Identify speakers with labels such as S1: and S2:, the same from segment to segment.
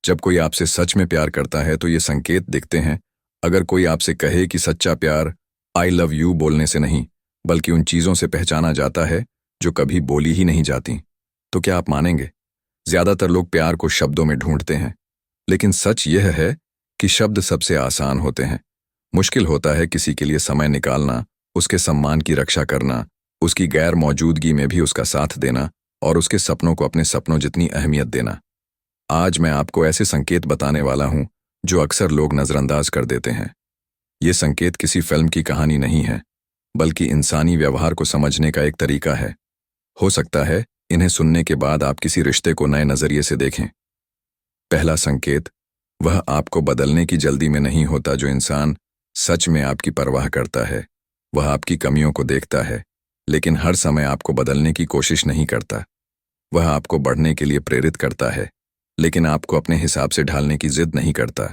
S1: जब कोई आपसे सच में प्यार करता है तो ये संकेत दिखते हैं। अगर कोई आपसे कहे कि सच्चा प्यार आई लव यू बोलने से नहीं, बल्कि उन चीज़ों से पहचाना जाता है जो कभी बोली ही नहीं जाती, तो क्या आप मानेंगे? ज्यादातर लोग प्यार को शब्दों में ढूंढते हैं, लेकिन सच यह है कि शब्द सबसे आसान होते हैं। मुश्किल होता है किसी के लिए समय निकालना, उसके सम्मान की रक्षा करना, उसकी गैर मौजूदगी में भी उसका साथ देना और उसके सपनों को अपने सपनों जितनी अहमियत देना। आज मैं आपको ऐसे संकेत बताने वाला हूं जो अक्सर लोग नजरअंदाज कर देते हैं। ये संकेत किसी फिल्म की कहानी नहीं है, बल्कि इंसानी व्यवहार को समझने का एक तरीका है। हो सकता है इन्हें सुनने के बाद आप किसी रिश्ते को नए नजरिए से देखें। पहला संकेत, वह आपको बदलने की जल्दी में नहीं होता। जो इंसान सच में आपकी परवाह करता है वह आपकी कमियों को देखता है, लेकिन हर समय आपको बदलने की कोशिश नहीं करता। वह आपको बढ़ने के लिए प्रेरित करता है, लेकिन आपको अपने हिसाब से ढालने की जिद नहीं करता।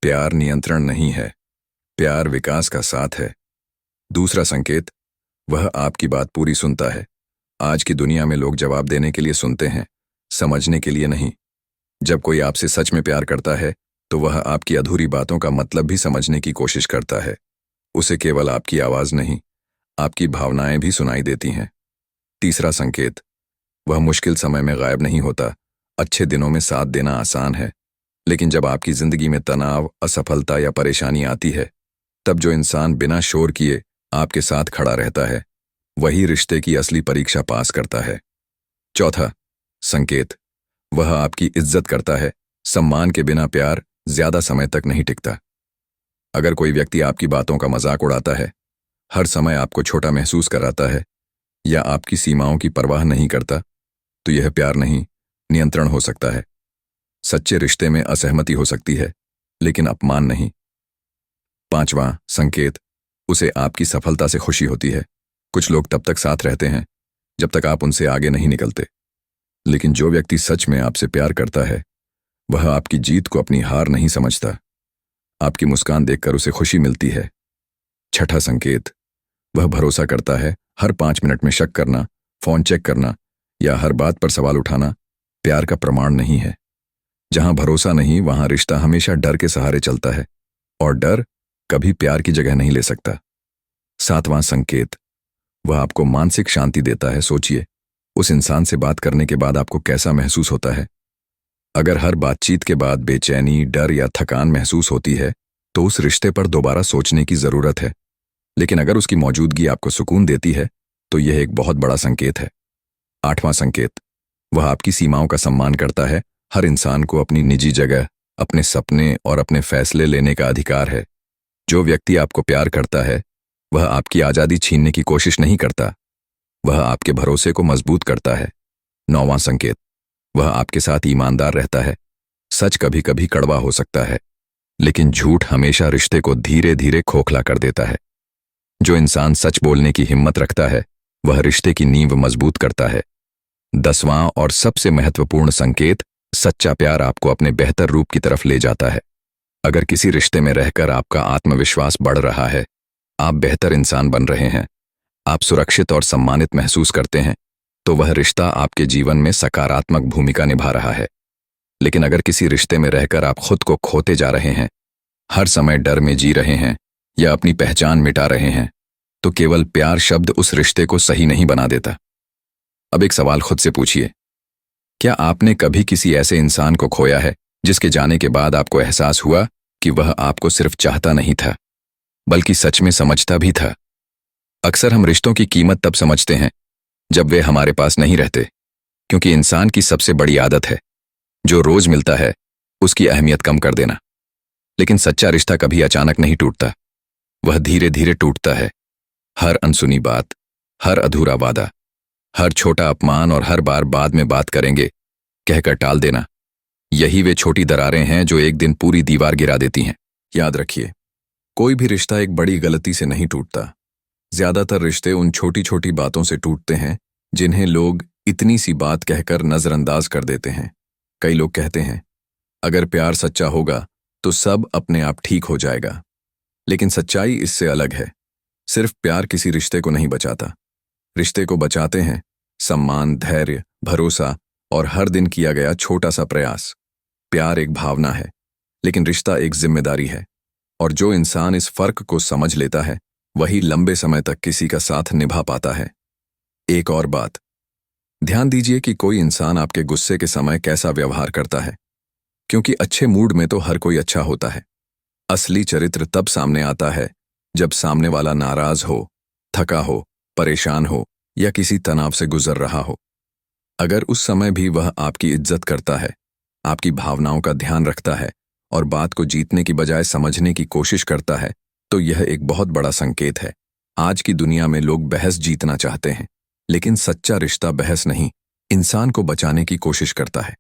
S1: प्यार नियंत्रण नहीं है, प्यार विकास का साथ है। दूसरा संकेत, वह आपकी बात पूरी सुनता है। आज की दुनिया में लोग जवाब देने के लिए सुनते हैं, समझने के लिए नहीं। जब कोई आपसे सच में प्यार करता है तो वह आपकी अधूरी बातों का मतलब भी समझने की कोशिश करता है। उसे केवल आपकी आवाज नहीं, आपकी भावनाएं भी सुनाई देती हैं। तीसरा संकेत, वह मुश्किल समय में गायब नहीं होता। अच्छे दिनों में साथ देना आसान है, लेकिन जब आपकी जिंदगी में तनाव, असफलता या परेशानी आती है, तब जो इंसान बिना शोर किए आपके साथ खड़ा रहता है, वही रिश्ते की असली परीक्षा पास करता है। चौथा संकेत, वह आपकी इज्जत करता है। सम्मान के बिना प्यार ज्यादा समय तक नहीं टिकता। अगर कोई व्यक्ति आपकी बातों का मजाक उड़ाता है, हर समय आपको छोटा महसूस कराता है या आपकी सीमाओं की परवाह नहीं करता, तो यह प्यार नहीं, नियंत्रण हो सकता है। सच्चे रिश्ते में असहमति हो सकती है, लेकिन अपमान नहीं। पांचवां संकेत, उसे आपकी सफलता से खुशी होती है। कुछ लोग तब तक साथ रहते हैं जब तक आप उनसे आगे नहीं निकलते, लेकिन जो व्यक्ति सच में आपसे प्यार करता है वह आपकी जीत को अपनी हार नहीं समझता। आपकी मुस्कान देखकर उसे खुशी मिलती है। छठा संकेत, वह भरोसा करता है। हर 5 मिनट में शक करना, फोन चेक करना या हर बात पर सवाल उठाना प्यार का प्रमाण नहीं है। जहां भरोसा नहीं वहां रिश्ता हमेशा डर के सहारे चलता है, और डर कभी प्यार की जगह नहीं ले सकता। सातवां संकेत, वह आपको मानसिक शांति देता है। सोचिए, उस इंसान से बात करने के बाद आपको कैसा महसूस होता है। अगर हर बातचीत के बाद बेचैनी, डर या थकान महसूस होती है, तो उस रिश्ते पर दोबारा सोचने की जरूरत है। लेकिन अगर उसकी मौजूदगी आपको सुकून देती है, तो यह एक बहुत बड़ा संकेत है। आठवां संकेत, वह आपकी सीमाओं का सम्मान करता है। हर इंसान को अपनी निजी जगह, अपने सपने और अपने फैसले लेने का अधिकार है। जो व्यक्ति आपको प्यार करता है वह आपकी आजादी छीनने की कोशिश नहीं करता, वह आपके भरोसे को मजबूत करता है। नौवां संकेत, वह आपके साथ ईमानदार रहता है। सच कभी कभी कड़वा हो सकता है, लेकिन झूठ हमेशा रिश्ते को धीरे धीरे खोखला कर देता है। जो इंसान सच बोलने की हिम्मत रखता है वह रिश्ते की नींव मजबूत करता है। 10वां और सबसे महत्वपूर्ण संकेत, सच्चा प्यार आपको अपने बेहतर रूप की तरफ ले जाता है। अगर किसी रिश्ते में रहकर आपका आत्मविश्वास बढ़ रहा है, आप बेहतर इंसान बन रहे हैं, आप सुरक्षित और सम्मानित महसूस करते हैं, तो वह रिश्ता आपके जीवन में सकारात्मक भूमिका निभा रहा है। लेकिन अगर किसी रिश्ते में रहकर आप खुद को खोते जा रहे हैं, हर समय डर में जी रहे हैं या अपनी पहचान मिटा रहे हैं, तो केवल प्यार शब्द उस रिश्ते को सही नहीं बना देता। अब एक सवाल खुद से पूछिए, क्या आपने कभी किसी ऐसे इंसान को खोया है जिसके जाने के बाद आपको एहसास हुआ कि वह आपको सिर्फ चाहता नहीं था, बल्कि सच में समझता भी था? अक्सर हम रिश्तों की कीमत तब समझते हैं जब वे हमारे पास नहीं रहते, क्योंकि इंसान की सबसे बड़ी आदत है जो रोज मिलता है उसकी अहमियत कम कर देना। लेकिन सच्चा रिश्ता कभी अचानक नहीं टूटता, वह धीरे धीरे टूटता है। हर अनसुनी बात, हर अधूरा वादा, हर छोटा अपमान और हर बार बाद में बात करेंगे कहकर टाल देना, यही वे छोटी दरारें हैं जो एक दिन पूरी दीवार गिरा देती हैं। याद रखिए, कोई भी रिश्ता एक बड़ी गलती से नहीं टूटता। ज्यादातर रिश्ते उन छोटी छोटी बातों से टूटते हैं जिन्हें लोग इतनी सी बात कहकर नजरअंदाज कर देते हैं। कई लोग कहते हैं, अगर प्यार सच्चा होगा तो सब अपने आप ठीक हो जाएगा। लेकिन सच्चाई इससे अलग है। सिर्फ प्यार किसी रिश्ते को नहीं बचाता। रिश्ते को बचाते हैं सम्मान, धैर्य, भरोसा और हर दिन किया गया छोटा सा प्रयास। प्यार एक भावना है, लेकिन रिश्ता एक जिम्मेदारी है। और जो इंसान इस फर्क को समझ लेता है वही लंबे समय तक किसी का साथ निभा पाता है। एक और बात, ध्यान दीजिए कि कोई इंसान आपके गुस्से के समय कैसा व्यवहार करता है, क्योंकि अच्छे मूड में तो हर कोई अच्छा होता है। असली चरित्र तब सामने आता है जब सामने वाला नाराज हो, थका हो, परेशान हो या किसी तनाव से गुजर रहा हो। अगर उस समय भी वह आपकी इज्जत करता है, आपकी भावनाओं का ध्यान रखता है और बात को जीतने की बजाय समझने की कोशिश करता है, तो यह एक बहुत बड़ा संकेत है। आज की दुनिया में लोग बहस जीतना चाहते हैं, लेकिन सच्चा रिश्ता बहस नहीं, इंसान को बचाने की कोशिश करता है।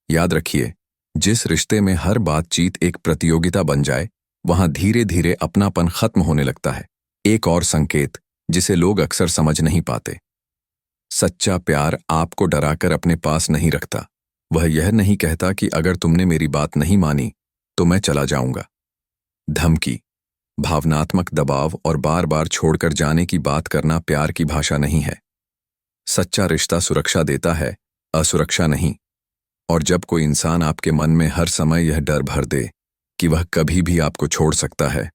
S1: याद रखिए, जिस रिश्ते में हर बातचीत एक प्रतियोगिता बन जाए, वहां धीरे धीरे अपनापन खत्म होने लगता है। एक और संकेत जिसे लोग अक्सर समझ नहीं पाते, सच्चा प्यार आपको डराकर अपने पास नहीं रखता। वह यह नहीं कहता कि अगर तुमने मेरी बात नहीं मानी तो मैं चला जाऊंगा। धमकी, भावनात्मक दबाव और बार बार छोड़कर जाने की बात करना प्यार की भाषा नहीं है। सच्चा रिश्ता सुरक्षा देता है, असुरक्षा नहीं। और जब कोई इंसान आपके मन में हर समय यह डर भर दे कि वह कभी भी आपको छोड़ सकता है,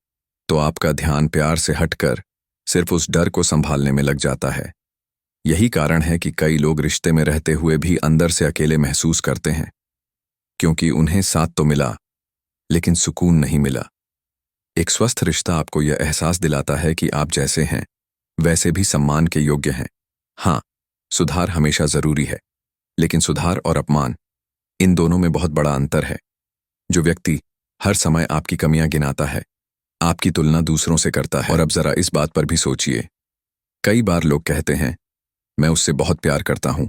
S1: तो आपका ध्यान प्यार से हटकर सिर्फ उस डर को संभालने में लग जाता है। यही कारण है कि कई लोग रिश्ते में रहते हुए भी अंदर से अकेले महसूस करते हैं, क्योंकि उन्हें साथ तो मिला लेकिन सुकून नहीं मिला। एक स्वस्थ रिश्ता आपको यह एहसास दिलाता है कि आप जैसे हैं वैसे भी सम्मान के योग्य हैं। हाँ, सुधार हमेशा जरूरी है, लेकिन सुधार और अपमान, इन दोनों में बहुत बड़ा अंतर है। जो व्यक्ति हर समय आपकी कमियां गिनाता है, आपकी तुलना दूसरों से करता है। और अब जरा इस बात पर भी सोचिए, कई बार लोग कहते हैं मैं उससे बहुत प्यार करता हूं,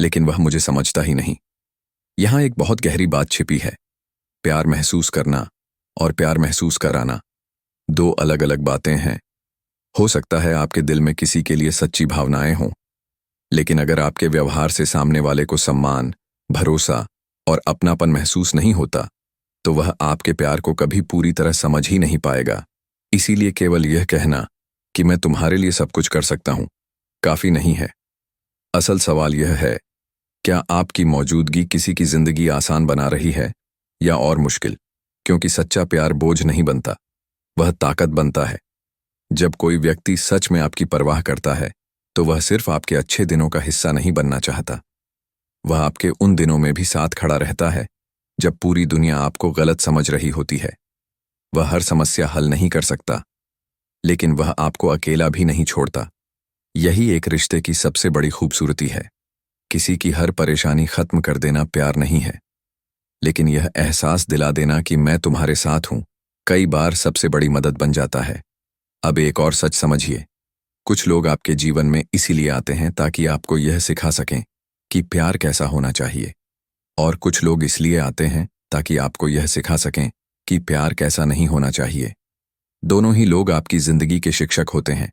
S1: लेकिन वह मुझे समझता ही नहीं। यहां एक बहुत गहरी बात छिपी है। प्यार महसूस करना और प्यार महसूस कराना दो अलग अलग बातें हैं। हो सकता है आपके दिल में किसी के लिए सच्ची भावनाएं हों, लेकिन अगर आपके व्यवहार से सामने वाले को सम्मान, भरोसा और अपनापन महसूस नहीं होता, तो वह आपके प्यार को कभी पूरी तरह समझ ही नहीं पाएगा। इसीलिए केवल यह कहना कि मैं तुम्हारे लिए सब कुछ कर सकता हूं काफी नहीं है। असल सवाल यह है, क्या आपकी मौजूदगी किसी की जिंदगी आसान बना रही है या और मुश्किल? क्योंकि सच्चा प्यार बोझ नहीं बनता, वह ताकत बनता है। जब कोई व्यक्ति सच में आपकी परवाह करता है, तो वह सिर्फ आपके अच्छे दिनों का हिस्सा नहीं बनना चाहता, वह आपके उन दिनों में भी साथ खड़ा रहता है जब पूरी दुनिया आपको गलत समझ रही होती है। वह हर समस्या हल नहीं कर सकता, लेकिन वह आपको अकेला भी नहीं छोड़ता। यही एक रिश्ते की सबसे बड़ी खूबसूरती है। किसी की हर परेशानी खत्म कर देना प्यार नहीं है, लेकिन यह एहसास दिला देना कि मैं तुम्हारे साथ हूं, कई बार सबसे बड़ी मदद बन जाता है। अब एक और सच समझिए, कुछ लोग आपके जीवन में इसीलिए आते हैं ताकि आपको यह सिखा सकें कि प्यार कैसा होना चाहिए, और कुछ लोग इसलिए आते हैं ताकि आपको यह सिखा सकें कि प्यार कैसा नहीं होना चाहिए। दोनों ही लोग आपकी जिंदगी के शिक्षक होते हैं।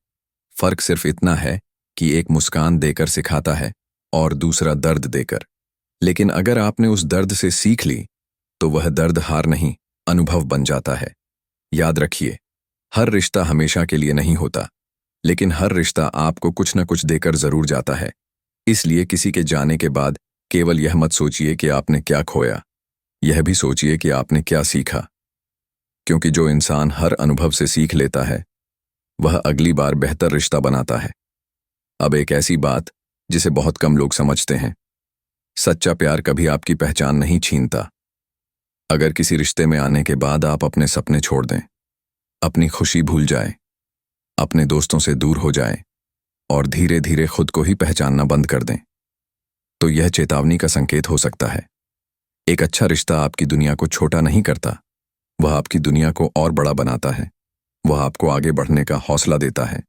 S1: फर्क सिर्फ इतना है कि एक मुस्कान देकर सिखाता है और दूसरा दर्द देकर। लेकिन अगर आपने उस दर्द से सीख ली, तो वह दर्द हार नहीं, अनुभव बन जाता है। याद रखिए, हर रिश्ता हमेशा के लिए नहीं होता, लेकिन हर रिश्ता आपको कुछ न कुछ देकर जरूर जाता है। इसलिए किसी के जाने के बाद केवल यह मत सोचिए कि आपने क्या खोया, यह भी सोचिए कि आपने क्या सीखा। क्योंकि जो इंसान हर अनुभव से सीख लेता है, वह अगली बार बेहतर रिश्ता बनाता है। अब एक ऐसी बात जिसे बहुत कम लोग समझते हैं, सच्चा प्यार कभी आपकी पहचान नहीं छीनता। अगर किसी रिश्ते में आने के बाद आप अपने सपने छोड़ दें, अपनी खुशी भूल जाएं, अपने दोस्तों से दूर हो जाएं और धीरे धीरे खुद को ही पहचानना बंद कर दें, तो यह चेतावनी का संकेत हो सकता है। एक अच्छा रिश्ता आपकी दुनिया को छोटा नहीं करता, वह आपकी दुनिया को और बड़ा बनाता है। वह आपको आगे बढ़ने का हौसला देता है।